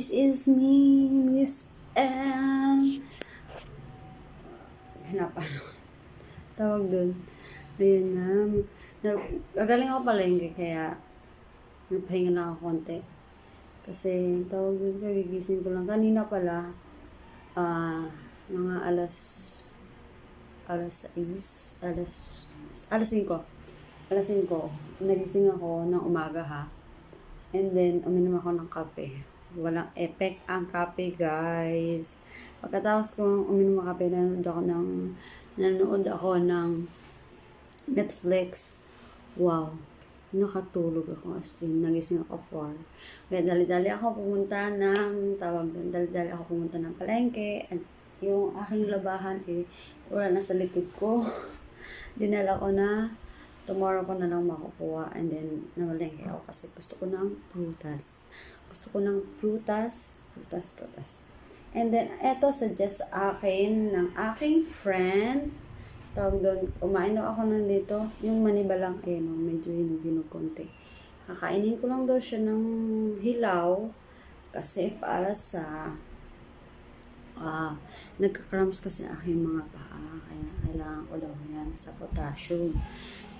this is me, Miss M. Paano? Tawag dun. Ayun na. Gagaling ako palengke, kaya nagpahinga lang ako konti. Kasi tawag dun, kagigising ko lang. Kanina pala, mga alas 5, alas 5, nagising ako ng umaga ha. And then, uminom ako ng kape. Walang effect ang kape, guys. Pagkatapos ko uminom ng kape, nanonood ako ng Netflix. Wow. Nakatulog ako as in. Nagising ako 4. Kaya dali-dali ako pumunta ng palengke. At yung aking labahan wala na sa likod ko. Dinala ko na. Tomorrow ko na lang makukuha, and then namalengke ako kasi gusto ko ng prutas. Prutas. And then, eto suggest akin ng aking friend. Tawag doon, kumain daw ako nandito. Yung maniba lang, medyo hinug konti. Kakainin ko lang daw siya ng hilaw kasi para sa nagka-cramps kasi aking mga paa. Kaya kailangan ko daw yan sa potassium.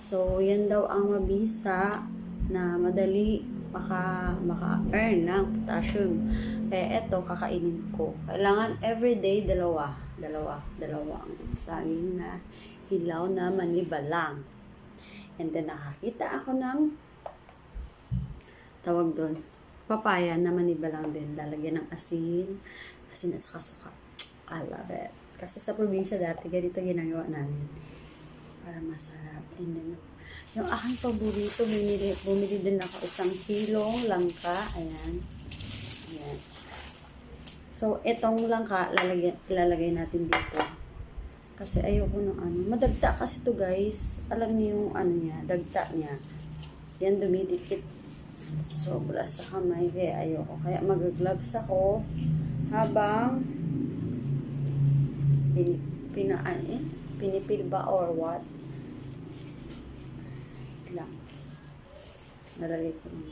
So, yan daw ang mabisa na madali maka-earn ng potassium. Kaya eto, kakainin ko. Kailangan everyday dalawa ang saging na hilaw na maniba lang. And then, nakakita ako ng tawag doon, papaya na maniba lang din. Lalagyan ng asin at saka suka. I love it. Kasi sa probinsya dati, ganito ginagawa namin. Para masarap. And then, yung aking paborito, bumili din ako 1 kilong langka. Ayan. So, itong langka, ilalagay natin dito. Kasi ayoko ng madagta kasi to guys. Alam niyo yung niya, dagta niya. Yan, dumidikit. Sobra sa kamay. Kaya ayoko. Kaya mag-gloves ako habang pinipil ba or what? Lang. Ilalagay ko lang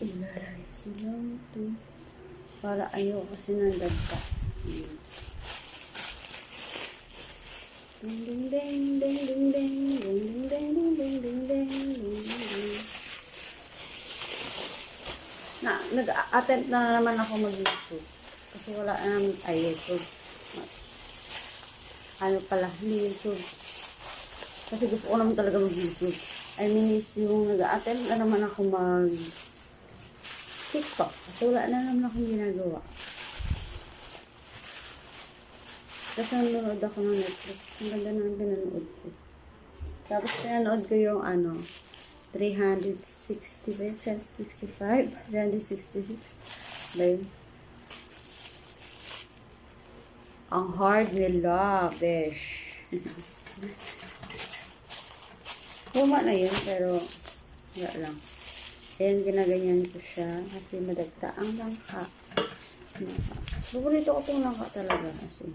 ito. Para ayaw kasi ng dagta. Ding ding ding ding ding ding ding ding ding ding ding ding. Nag-attempt na naman ako mag-YouTube. Kasi wala naman YouTube. Hindi YouTube. Kasi gusto ko naman talaga mag-YouTube. I mean, yung nag-attempt na naman ako TikTok. Kasi wala na naman akong ginagawa. Kasi nanonood ako ng Netflix. Ang ganda naman pinanood ko. Tapos pinanood ko yung 365, 366. Ba yun? Ang hard nila, besh. Luma na yun, pero wala lang. Ayan, ginaganyan ko siya kasi madagta ang langka. Paborito ko itong langka talaga kasi.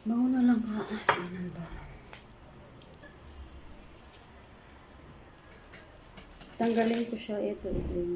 Bango na lang ka. Sinan ba? Tanggalin ko siya. Ito yung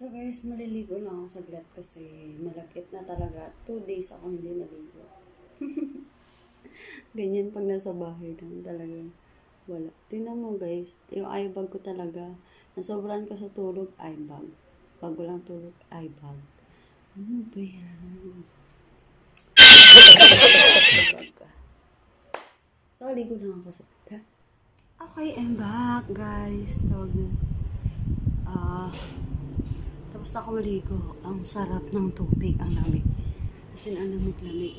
So guys, maliligo lang ako saglit kasi malapit na talaga. 2 days ako hindi naligo. Ganyan pag nasa bahay lang talagang wala. Tingnan mo guys, yung eye bag ko talaga. Nasobrahan ka sa tulog, eye bag. Pag walang tulog, eye bag. Ano ba yan? So, ligo lang ako sa ha? Okay, I'm back guys. Tawag na. Tapos na ako maligo. Ang sarap ng tubig, ang lamig. As in, ang lamig-lamig.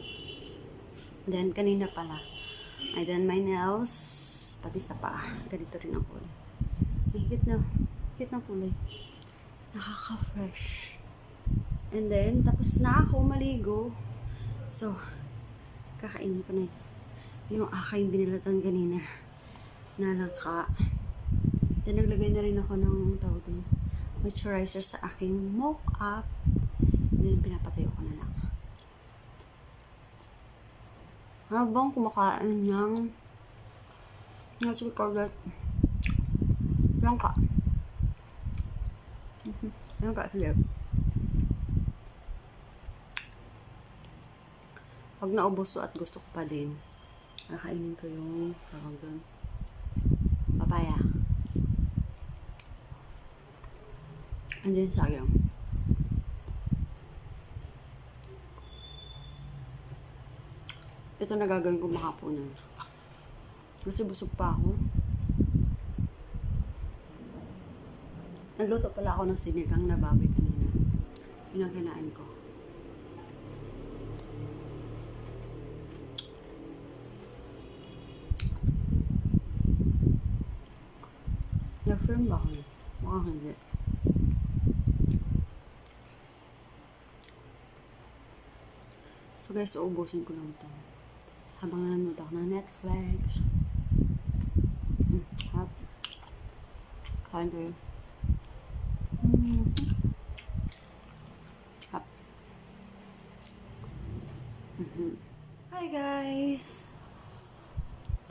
Then, kanina pala, I done my nails, pati sa paa. Ganito rin ang kulay. Higit na kulay. Nakaka-fresh. And then, tapos na ako maligo. So, kakainin ko na yung aking binilatan kanina na langka. Then, naglagay na rin ako ng tawag din, moisturizer sa aking mock-up. Then, pinapatayo ko na lang. Habang kumakain niyang what we call that? Langka. Langka sila. Pag naubos at gusto ko pa din, kakainin ko yung tawag doon, papaya. And then sayang. Ito na gagawin ko makapunan. Kasi busog pa ako. Nagluto pala ako ng sinigang na baboy kanina. Yun ang kinain ko. Nag-firm ba ako? Mukhang hindi. So guys, uubusin ko lang ito. Habang nanonood ako ng Netflix. Hap. Kain ko yun. Hap. Hi guys!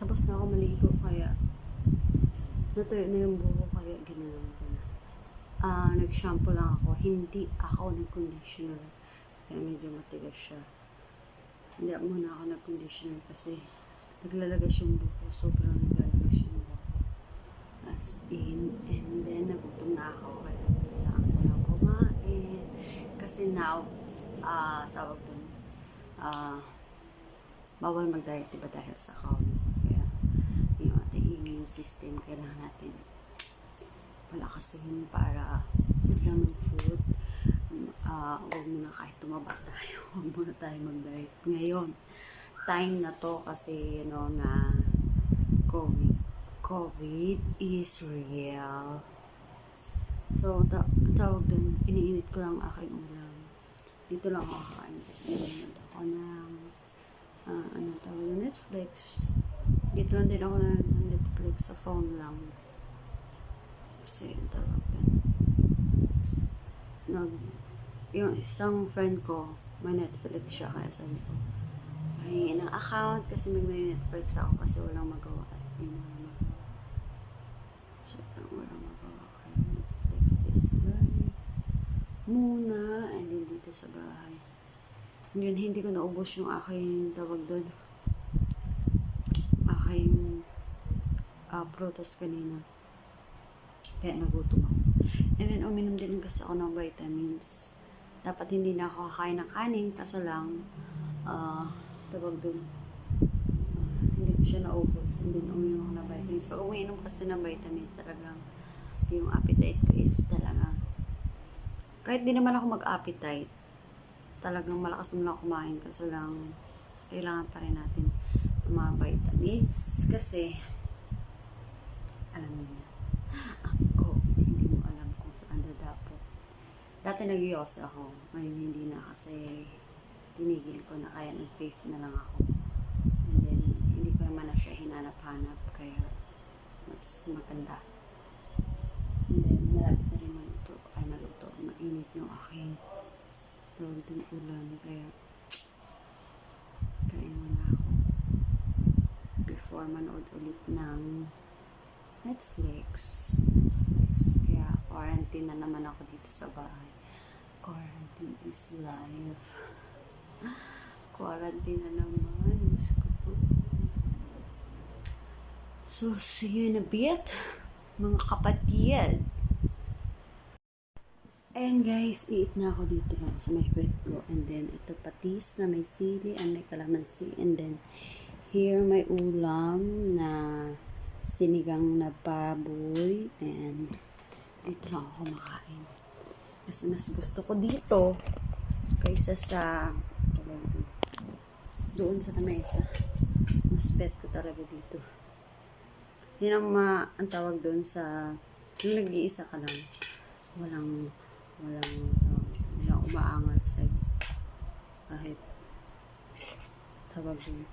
Tapos na ako maligo kaya natuyo na yung buho kaya ginawa ko na. Nag-shampoo lang ako. Hindi ako nag-conditioner. Kaya medyo matigas siya. Hindi muna ako nag-conditioner kasi naglalagas yung buko. Sobrang naglalagas yung buko. As in, and then nagutom na ako kaya kailangan ko lang kumain. Kasi now, tawag dun, bawal mag-diet diba dahil sa kaon. Kaya yung ating immune system kailangan natin palakasin para maglang ng food. Huwag muna kahit tumaba tayo. Huwag muna tayo mag-diet. Ngayon, time na to kasi, na COVID is real. So, tawag dun, iniinit ko lang aking ulam. Dito lang ako kakain kasi nanonood ako ng, tawag yung Netflix. Dito lang din ako ng Netflix sa phone lang. Kasi, tawag dun, yung isang friend ko, may Netflix siya, kaya sabi ko, pahingi ng account kasi may Netflix ako kasi walang magawa. As in, walang magawa. Siyempre, walang magawa. Kaya Netflix this live muna, and then dito sa bahay. Ngayon, hindi ko naubos yung aking tawag doon. Aking prutas kanina. Kaya nagutom ako. And then, uminom din kasi ako ng vitamins. Dapat hindi na ako kakain ng kanin, kaso lang, tawag dun, hindi ko siya naubos. And then, uminom ako ng vitamins. Pag uminom kasi ng vitamins, talagang, yung appetite ko is talaga, kahit di naman ako mag-appetite, talagang malakas naman ako kumain, kaso lang, kailangan pa rin natin ng mga vitamins. Kasi, alam niyo na, hindi mo alam kung saan dadapo. Dati nag-ios ako, ngayon hindi na kasi tinigil ko na, kaya nag-faith na lang ako. And then, hindi ko naman na siya hinanap-hanap, kaya mas maganda. And then, malapit na rin maluto, mainit yung aking tawag din ulam, kaya kain muna ako before manood ulit ng Netflix, kaya, or Quarantine na naman ako dito sa bahay. Quarantine is life. Quarantine na naman. Diyos ko po. So, see you in a bit, mga kapatid. Ayan guys, eat na ako dito lang sa may bed ko. And then, ito patis na may sili and may kalamansi. And then, here may ulam na sinigang na baboy. And, dito lang ako kumakain. Kasi mas gusto ko dito kaysa sa doon sa lamesa. Mas bet ko talaga dito. Yun ang tawag doon sa yung nag-iisa ka lang. Walang umaangal sa'yo. Kahit tawag doon.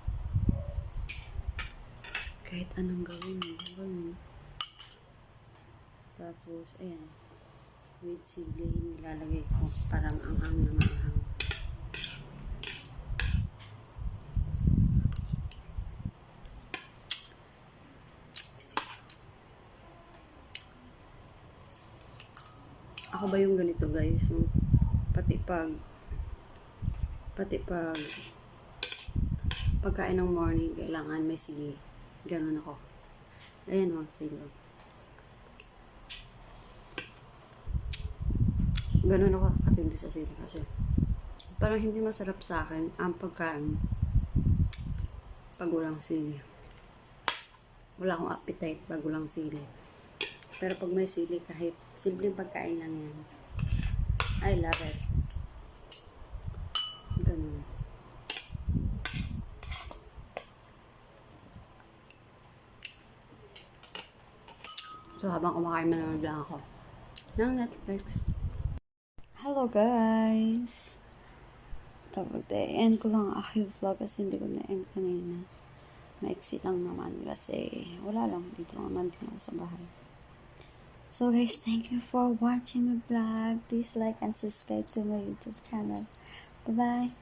Kahit anong gawin mo. Tapos, ayan. With sili, nilalagay ko. Parang anghang na maanghang. Ako ba yung ganito guys? So, pati pagkain ng morning, kailangan may sili. Ganun ako. Ayan o, sili. Ganun ako katindi sa sili kasi parang hindi masarap sa akin ang pagkain pag walang sili. Wala akong appetite pag walang sili. Pero pag may sili, kahit simpleng pagkain lang yan, I love it. Ganun. So, habang kumakain, manonood lang ako ng Netflix. Hello guys! Tapos, end ko lang ang aking vlog kasi hindi ko na-end kanina. Maiksi lang naman kasi wala lang. Dito lang naman din ako sa bahay. So guys, thank you for watching my vlog. Please like and subscribe to my YouTube channel. Bye-bye!